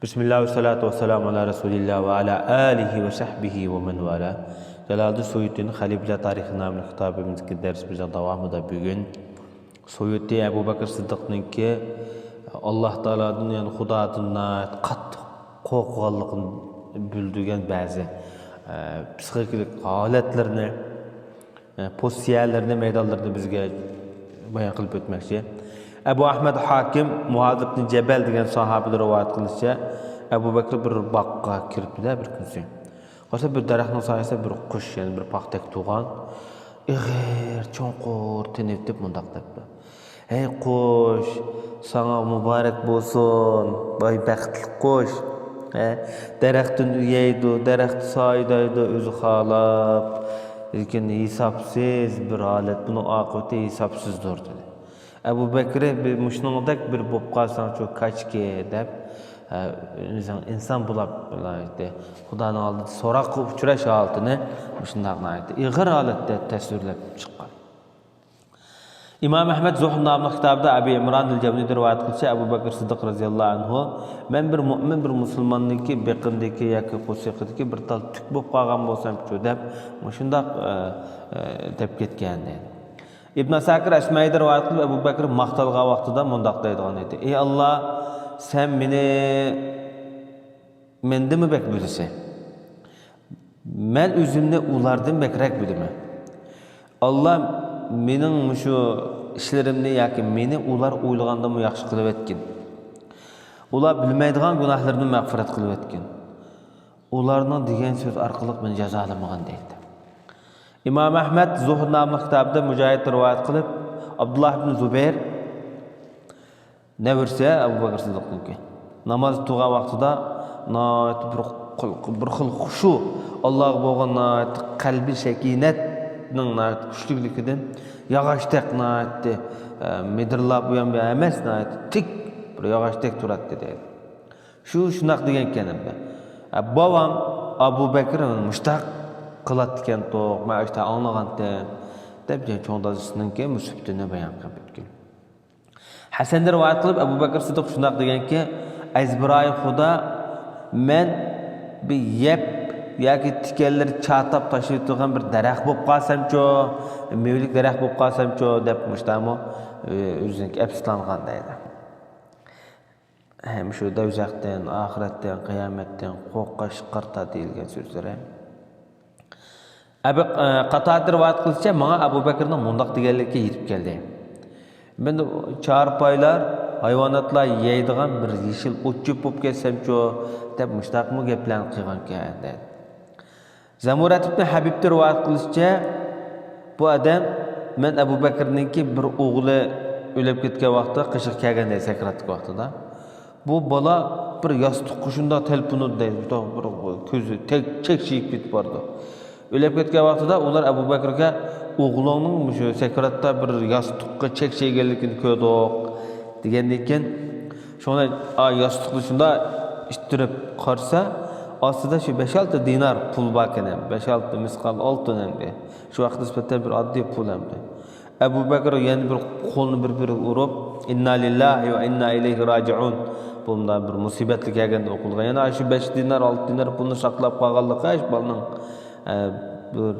Bismillah ve salatu ve selamu ala Resulillah ve ala alihi ve sahbihi ve men vala. Jalal Suyuti'nin Halifler Tarihi namlı kitabımızdaki dersimizin devamında bugün Suyuti Ebu Bekir Sıddık'ın ki Allah Teala'nın yani Huda'dına kat korkuğallıqını büldügen bazı psikik aletlerini, posiyerlerini, meydallarını bizge bayan kılıp ötmekçi. Ebu Ahmed Hakim Muaz ibn Cebel degan sahabeler rivayet kılışça Ebu Bekir bir bakka kiripdi bir kunsi. Qarsa bir daraxtın sayesinde bir kuş yani bir paxtak tuğan. Eğer çoğunqur tenevdip mundaq depdi. Ey kuş, sana mübarek bolsun, bay baxtli kuş. Daraxtın üyeydi, daraxt saydaydı, özü xalap. Lekin hesapsız bir alet, bunun akıbeti hesapsızdır dedi. Ebu Bekir'e bir müşnundak bir bop qalsan çok kaçki dep insan bulab işte Xudanın aldı sorak uçuraş altını müşnundaq aytdı. İğir aletde tasvirlep çıqqan. İmam Ahmed Zuhd namlı kitabda Abi İmran el-Cevni'de rivayet qilsa Ebu Bekir Sıddık radhiyallahu anhu men bir mu'min bir musulmonniki beqindiki yoki qo'shiqidiki bir tal tuk bop qolgan bo'lsam-ku deb müşundaq deb ketgan dedi. İbn Sakir Esma'yı rivayet qilib Ebu Bekir maqtalgan vaqtida mundaq deydigan edi. Ey Allah, sen mendimi bek bilse? Men özümni ulardan bekrek bilime. Allah mening şu işlerimni yoki meni ular o'ylaganda mu yaxshi qilib etkin. Ular bilmaydigan gunohlarni mag'firat qilib etkin. Ularning degan so'z orqali meni jazolamagan deydi. İmam Ahmed Zuhd namlı kitabda Mücahit rivayet kılıp Abdullah ibn Zübeyir ne verse Ebu Bekir Sıddık'ınki namaz tuğa vaxtida bir xil xuşu Allah'a boğan kalbi şekinetning güçlüklikinden yağaçtek medirlab uyan bir emes tik bir yağaçtek turat dedi. Şunaq degen kenimde. Babam Ebu Bekir'in müştaq qılat diken toq, ma işte anlaganda dep çoğundasının ki müsibetini bayan qilib o'tgan. Hasan rivayet qilib Ebu Bekir Sıddık shunaq deganki, azbiray Xudo men bir yep yoki tikanlar chatap tashib turgan bir daraxt bo'lib qolsam-ku, mevlik daraxt bo'lib qolsam-ku deb mushtamo o'zining afsuslangan deydi. Hem şu dövzaqdan, ahiretden, kıyametten qo'rqqa shiqarta deyilgan so'zlar. Abi Qatada rivayet qilsa, menga Abu Bekirning mundaq deganlikka yetib keldi. Men çarpaylar, hayvanotlar yeydigan bir yeşil o'tchib bo'lib ketsam-ku, deb mushtaqmi gaplarni qilgan ekan dedi. Zamurat ibn Habibni rivayet qilsa, bu odam men Abu Bekirninki bir o'g'li o'lib ketgan vaqtda qiyshiq kelganda sakratgan vaqtida bu bola bir yostiq qushunda telpunib deydi, bir ko'zi chekchiyib ketib bordi. Ölüp ketken vaqtida ular Ebu Bekir'e oğlunun şu sekretda bir yastıqqa çekşeygenlikini ko'rdik degandan şuna yastıqni shunda ishtirib qarsa ostida şu 5-6 dinar pul bor ekan, 5-6 misqal oltin endi. Shu vaqt nisbatan bir oddiy pul endi. Ebu Bekir yana bir qo'lni bir urib, inna lillahi va inna ilayhi raji'un. Bunda bir musibetlik kelganda o'qilgan. Yana shu 5 dinar, 6 dinar pulni saqlab qolganligi ish bolaning bir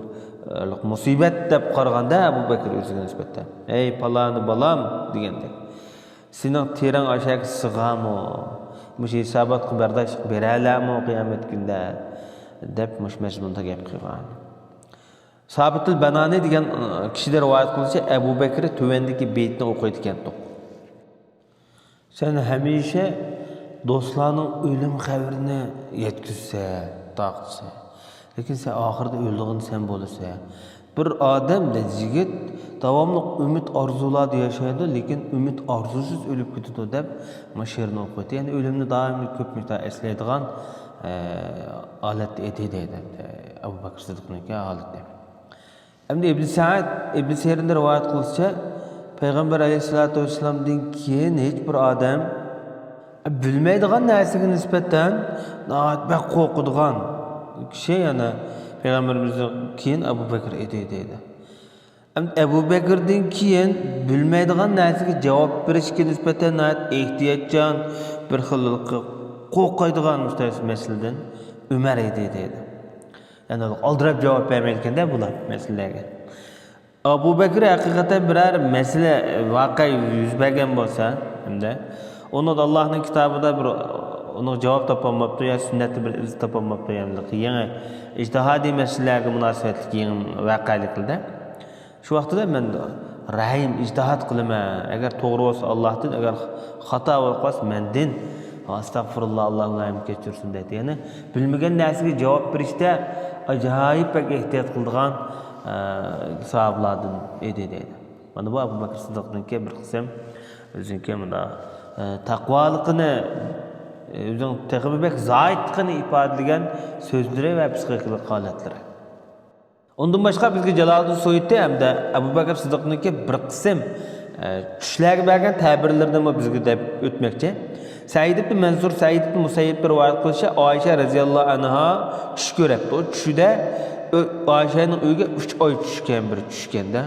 musibet deb qaraganda Ebu Bekir o'ziga nisbatan ey palani balam deganda sening terang aşağı sig'ami mush hisobot qilib bardosh bera olami qiyomat kunida deb mush mazmunda gap qilgan. Sabitul Banani degan kishilar rivoyat qilsa Ebu Bekir tuvandagi beytni o'qiydi ekan. Sen hamisha do'stlarning o'lim xabarini yetkazsa, taqsa lekin sen ahirde öldüğün sen bolsa. Bir adam da yigit davamlı ümit arzular yaşaydı, lekin ümit arzusuz ölüp gidiyor deb maşerini okudu. Yani ölümni daimi köp miktar esleydiğen alet eti deydi. Ebu Bekir Sıddık'ın aleti. Hem de İbn Sa'd'in rivayet kılsa Peygamber Aleyhisselatü Vesselam'dan keyin hiç bir adam bilmeydiğen narsaga nisbatan bek korkuduğun şey yani Peygamberimizden keyin Ebu Bekir dedi. Ebu Bekir'den keyin bilmeydiğen narsaga cevap berishga nisbatan ehtiyotchan bir xillik qo'rqadigan masaldan Umar edi dedi. Yani aldırıp cevap vermeyken de bular meselelerge. Abu Bakr hakikaten birer mesele vakı yüz bergen bolsa hem de onu da Allah'ın kitabında bir onu cevap tapamaptı ya sünnette bir iz tapamaptı yani yeni ictihadi meselelerge münasebetli yeni vakalıklarda. Şu vakti de ben rahim ictihat kılıma eğer doğru olsa Allah'tan eğer hata olmaz mendin astagfirullah Allah'ın rahim geçirsin dedi. Yani bilmegen nesige cevap berişte acayip pek ihtiyat kıldığan sahablardan dedi. Mana bu Abu Bakr Sıddık'ın bir kısım özünki mında takvalıkını özün tekbibek zayitliğini ifadeleyen sözleri ve psikolojik halatları. Ondan başka bizge Jalaliddin Suyuti hem de Abu Bakr Sıddık'ın bir kısım düşlerge bergen tabirlerden bizge de ötmekçi. Said ibn Mansur, Said ibn Musayyib bir rivayet kılışa Ayşe radıyallahu anha çüş görepti. O çüşüde Ayşe'nin öyle 3 ay çüşken bir çüşkende.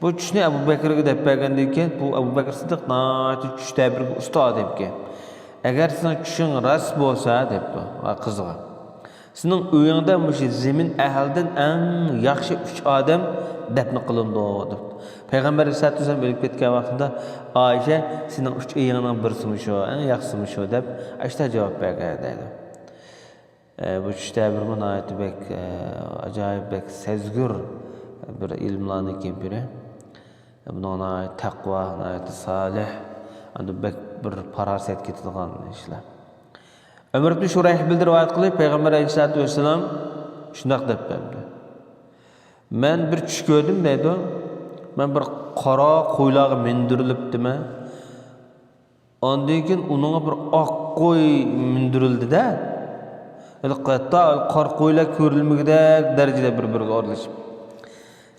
Bu çüşne Abu Bakr'a dep bergendeyken bu Abu Bakr Sıddık naati çüşte bir usta depke. Eğer sen çüşün rast bolsa depti kızga. Senin öýüňde muşy zemin ähalden en ýaxşy 3 adam depni kılındı depti. Peygamber Aleyhisselatü Vesselam ölüp ketken vaxtında Ayşe senin 3 eýiňiň birisi şo, en ýaxşysy şo dep aşta cevap bergen dedi. Bu işte bir manayeti bek acayip bek sezgür bir ilmlany kempire. Buna takva, ayet salih, andı bek bir paraset ketdigan işler. Ömer ibn Şurayh bildir rivayet kılıp Peygamber Aleyhisselatü Vesselam şundak dep berdi. Men bir çüş gördüm dedi. Men bir qara qo'ylagy mindirilipdimi? Ondan keyin unuňa bir ak qo'y mindirildi-de. Hatta qara qo'ylar ko'rilmagidek darajada bir-biriga oralashib.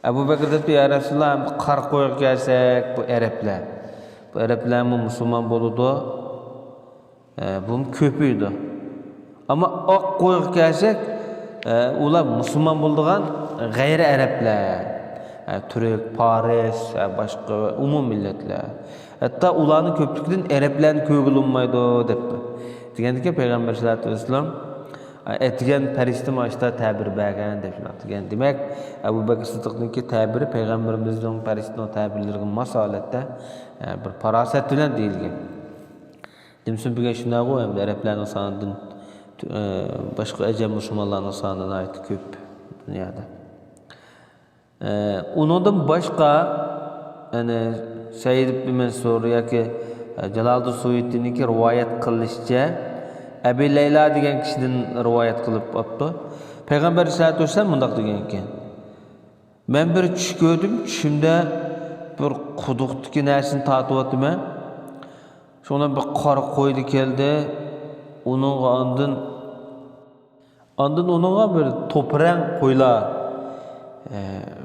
Abu Bakr dedi ya Resulullah qara qo'yga kelsak bu Arablar. Bu Arablar musulmon boludu. Bu köpüydü. Ama ak qo'yga kelsak ular musulmon boldigan g'ayri Arablar. Türk, Paris, başka umum milletler. Hatta ulanın köprükten Araplarni kögülünmaydı depdi. Degendiki Peygamber sallallahu aleyhi ve sellem etgen perişte maçta tabir bergen dep atgan. Demek Abu Bakr Sıddık'nınki tabiri Peygamberimizin perişte o tabirlerinin masalatda bir paraset bilen değilgen. Demsin bir şuna go hem Araplarning sanydan başka ecem musulmonlarning sanydan ait köp dünyada. Ondan başka yani Said ibn Mansur yoki Jalaliddin Suyuti'ninki rivayet kılışça Ebu Leyla degan kişiden rivayet kılıp yaptı. Peygamber sallallahu aleyhi ve sellem mundaq degan ekan. Men bir tush gördüm, tushimda bir quduqdagi narsani tatıyapman. Şona bir qora qo'ydi keldi. Onunğa ondan onunğa bir topraq qo'ylar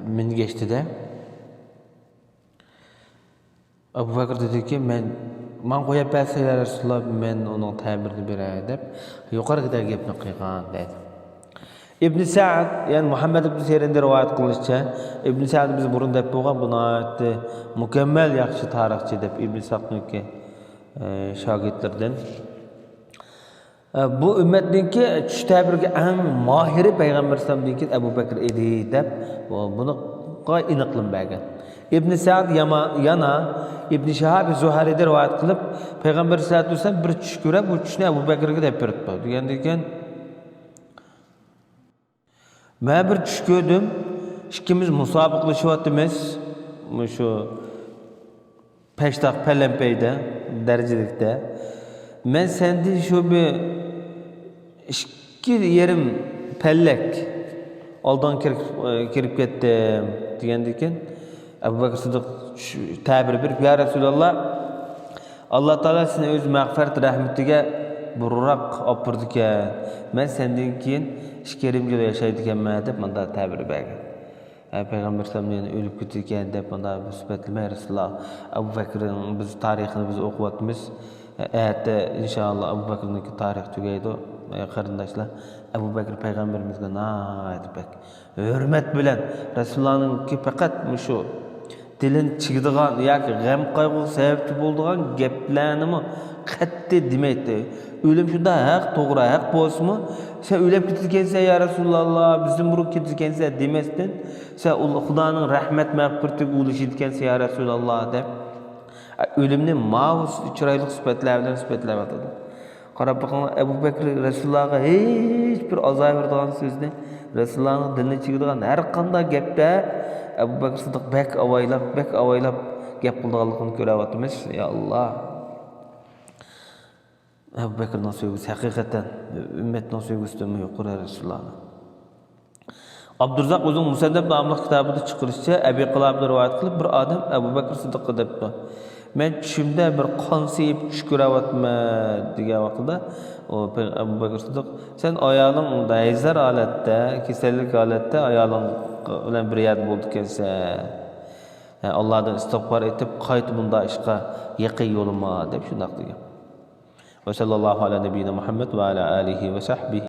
min geçti de. Abu Bakr dedi ki men qo'yap bersalar Rasulullah men onun tabirini beray deb yuqorida gapni qilgan dedi. İbn Sa'd yani Muhammed ibn Sirin'de rivayet kılışça İbn Sa'd biz burun dep bolgan buna aytdi mükemmel yaxşı tarixçi dep İbn Sa'd'nınki şagirdlerden. Bu ümmetninki tush tabirga eng mahiri Peygamber sallallohu Abu Bakr edi deb buni aniqlab bergan. İbn Sa'd yana İbn Şihab Zuhari'de rivayet kılıp Peygamber sallallohu aleyhi ve sellem bir tush görüp bu tushni Abu Bakrga deb berdi. Degandan men bir tush gördüm. İkimiz musobaqlashyapmiz. Shu peştaq pelempeyde derecelikte. Men senden şu bir iki yerim pellek aldan kirip ketdim degendiken Abu Bakr Sıddık tabir bir ya Resulullah Allah Taala seni öz mağfiret rahmetiga burrak opurdiken men senden keyin işkerim joyda yaşaydikenman deb manda tabir bergan. Peygamber sallallahu ölüp ketdiken deb manda sübhatlama Resulullah Abu Bakr'ın biz tarixini biz okuvatmiz. Ähte inşallah Abu Bakr'ın tarih tügeydi. Qarindaşlar Abu Bakr peygamberimizge naat bek hürmet bilen Resulullah'ın ki fakat şu dilin çigdigan yoki g'am qayg'u sebepçi bo'ldigan gaplarni qatti demaydi. Ölüm şunda hak, doğru hak bolsunmu? Sen ölüp ketilgense ya Resulallah, bizim burup ketilgense demesden, sen Hudanın rahmet mağfiretiga uluşidgense ya Resulallah dep, ölümni mavus çıraylık sübetler bilen sübetlep atadı. Qarab bakın Ebu Bekir Resulullah'a hiç bir azay verdiğin sözde Resulullah'ın diline çıkırdıgan her qanday gepte Ebu Bekir Sıddık bek avaylap gep kıldığanlıqını görüyoruz. Ya Allah. Ebu Bekir'nin sözü hakikaten ümmetin sözünden yuqori Resulullah'ın. Abdurrazak özün Musannaf namlı kitabında çıkırışça Ebi Qilab'da rivayet qilib bir adam Ebu Bekir Sıddık'a depti. Men tushimda bir qon sevib tush ko'ryapman degan vaqtida Ebu Bekir Sıddık sen ayolning dayzar holatda, kasallik holatda ayoling bilan bir yerda bo'ldi ekansan. Allohdan istig'for etib qayt bunda ishqa yaqin yo'lima deb shunday degan. Ve sallallahu ala nebiyina Muhammed ve ala alihi ve sahbihi.